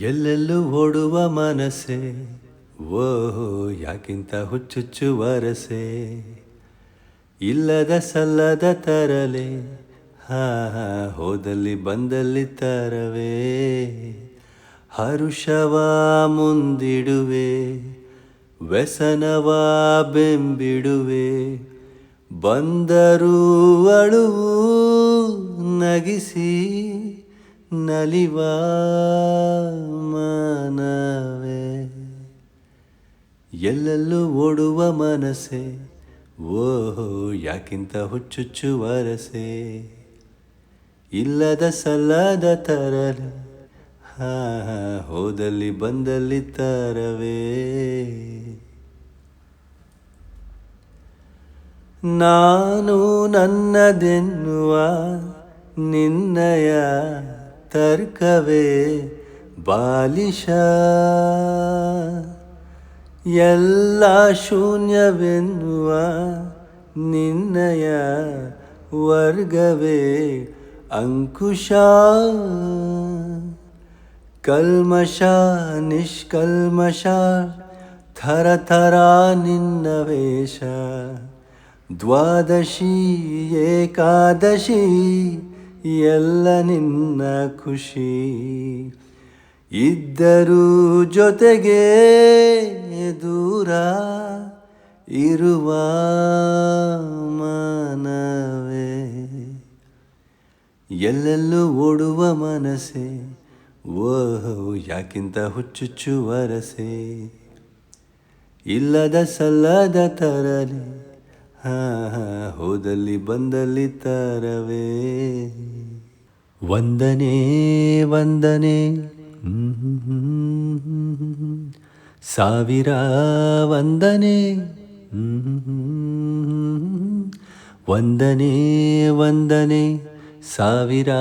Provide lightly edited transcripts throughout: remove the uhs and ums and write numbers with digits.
ಎಲ್ಲೆಲ್ಲೂ ಓಡುವ ಮನಸ್ಸೆ, ಓಹೋ ಯಾಕಿಂತ ಹುಚ್ಚುಚ್ಚು ವರಸೆ, ಇಲ್ಲದ ಸಲ್ಲದ ತರಲೆ, ಹಾ ಹೋದಲ್ಲಿ ಬಂದಲ್ಲಿ ತರವೇ, ಹರುಷವ ಮುಂದಿಡುವೆ, ವ್ಯಸನವ ಬೆಂಬಿಡುವೆ, ಬಂದರೂ ಅಳುವು ನಗಿಸಿ ನಲಿವ ಮನವೇ. ಎಲ್ಲೆಲ್ಲೂ ಓಡುವ ಮನಸ್ಸೆ, ಓಹೋ ಯಾಕಿಂತ ಹುಚ್ಚುಚ್ಚು ವರಸೆ, ಇಲ್ಲದ ಸಲ್ಲದ ತರಲೆ, ಹಾ ಹೋದಲ್ಲಿ ಬಂದಲ್ಲಿ ತರವೇ. ನಾನು ನನ್ನದೆನ್ನುವ ನಿನ್ನಯ ತರ್ಕವೇ ಬಾಲಿಶ, ಎಲ್ಲ ಶೂನ್ಯವೆನ್ನುವ ನಿನ್ನಯ ವರ್ಗವೇ ಅಂಕುಶ, ಕಲ್ಮಶ ನಿಷ್ಕಲ್ಮಶ ಥರ ಥರ ನಿನ್ನ ವೇಷ, ದ್ವಾದಶಿ ಏಕಾದಶಿ ಎಲ್ಲ ನಿನ್ನ ಖುಷಿ, ಇದ್ದರೂ ಜೊತೆಗೆ ದೂರ ಇರುವ ಮನವೇ. ಎಲ್ಲೆಲ್ಲೂ ಓಡುವ ಮನಸ್ಸೆ, ಓಹೋ ಯಾಕಿಂತ ಹುಚ್ಚುಚ್ಚು ವರಸೆ, ಇಲ್ಲದ ಸಲ್ಲದ ತರಲೆ, ಹಾ ಹೋದಲ್ಲಿ ಬಂದಲ್ಲಿ ತರವೇ. ವಂದನೆ ವಂದನೆ ಸಾವಿರ ವಂದನೆ, ವಂದನೆ ವಂದನೆ ಸಾವಿರ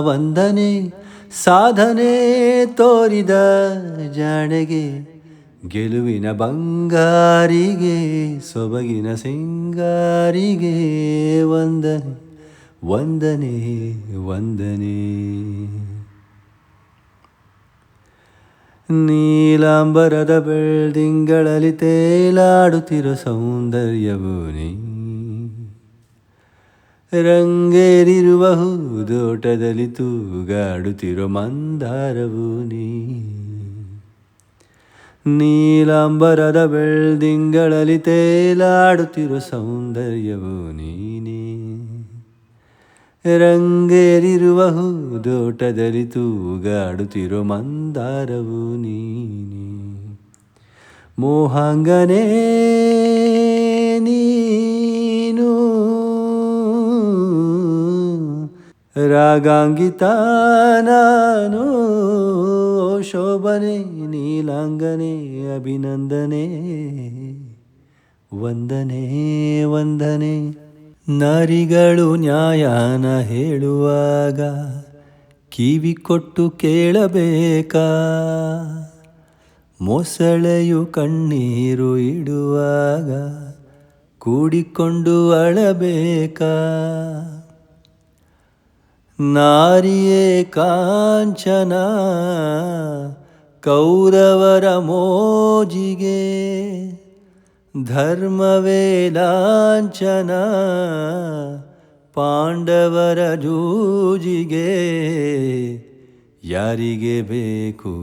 ವಂದನೆ, ಸಾಧನೆ ತೋರಿದ ಜಾಣೆಗೆ, ಗೆಲುವಿನ ಬಂಗಾರಿಗೆ, ಸೊಬಗಿನ ಸಿಂಗಾರಿಗೆ, ವಂದನೆ ವಂದನೆ ವಂದನೆ. ನೀಲಾಂಬರದ ಬೆಳ್ದಿಂಗಳಲ್ಲಿ ತೇಲಾಡುತ್ತಿರೋ ಸೌಂದರ್ಯವು ನೀ, ರಂಗೇರಿರುವ ಹೂದೋಟದಲ್ಲಿ ತೂಗಾಡುತ್ತಿರೋ ಮಂದಾರವು ನೀ, ನೀಲಾಂಬರದ ಬೆಳ್ದಿಂಗಳಲ್ಲಿ ತೇಲಾಡುತ್ತಿರೋ ಸೌಂದರ್ಯವು ನೀನೇ, ರಂಗೇರಿರುವ ಹೂದೋಟದಲ್ಲಿ ತೂಗಾಡುತ್ತಿರೋ ಮಂದಾರವು ನೀನೇ. ಮೋಹಾಂಗನೇ ನೀನು, ರಾಗಾಂಗಿತ ನಾನು, ಶೋಭನೆ ನೀಲಾಂಗನೆ ಅಭಿನಂದನೆ, ವಂದನೆ ವಂದನೆ. ನಾರಿಗಳು ನ್ಯಾಯನ ಹೇಳುವಾಗ ಕಿವಿ ಕೊಟ್ಟು ಕೇಳಬೇಕಾ, ಮೊಸಳೆಯು ಕಣ್ಣೀರು ಇಡುವಾಗ ಕೂಡಿಕೊಂಡು ಅಳಬೇಕಾ, ನಾರಿಯೇ ಕಾಂಚನ ಕೌರವರ ಮೋಜಿಗೆ, ಧರ್ಮವೇ ಲಾಂಛನ ಪಾಂಡವರ ಜೂಜಿಗೆ, ಯಾರಿಗೆ ಬೇಕು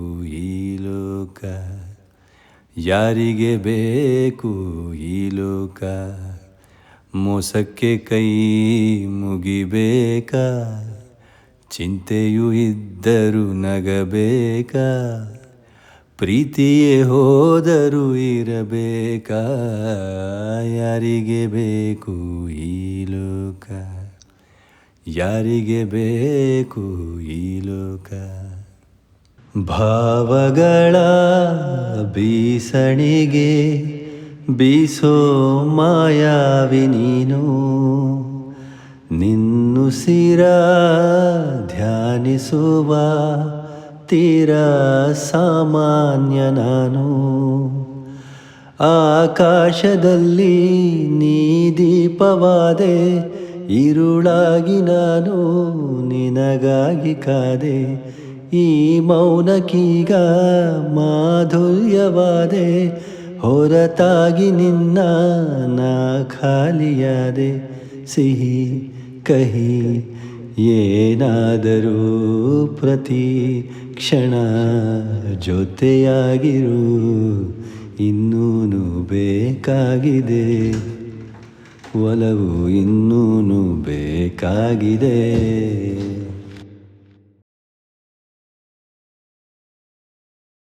ಈ ಲೋಕ, ಯಾರಿಗೆ ಬೇಕು ಈ ಲೋಕ, ಮೋಸಕ್ಕೆ ಕೈ ಮುಗಿಬೇಕಾ, ಚಿಂತೆಯೂ ಇದ್ದರೂ ನಗಬೇಕಾ, ಪ್ರೀತಿಯೇ ಹೋದರೂ ಇರಬೇಕಾ, ಯಾರಿಗೆ ಬೇಕು ಈ ಲೋಕ, ಯಾರಿಗೆ ಬೇಕು ಈ ಲೋಕ. ಭಾವಗಳ ಬೀಸಣಿಗೆ ಬೀಸೋ ಮಾಯಾವಿ ನೀನು, ನಿನ್ನುಸಿರ ಧ್ಯಾನಿಸುವ ತೀರ ಸಾಮಾನ್ಯ ನಾನು, ಆಕಾಶದಲ್ಲಿ ನೀ ದೀಪವಾದೆ, ഇരുളാಗಿ ನಾನು ನಿನಗಾಗಿ ಕಾದೆ ಈ ಮೌನಕ್ಕೀಗ ಮಾಧುರ್ಯವಾದೆ, ಹೊರತಾಗಿ ನಿನ್ನ ನಾ ಖಾಲಿಯಾದೆ. ಸಿಹಿ ಕಹಿ ಏನಾದರೂ ಪ್ರತಿ ಕ್ಷಣ ಜೊತೆಯಾಗಿರು, ಇನ್ನೂನು ಬೇಕಾಗಿದೆ ಒಲವು, ಇನ್ನೂನು ಬೇಕಾಗಿದೆ.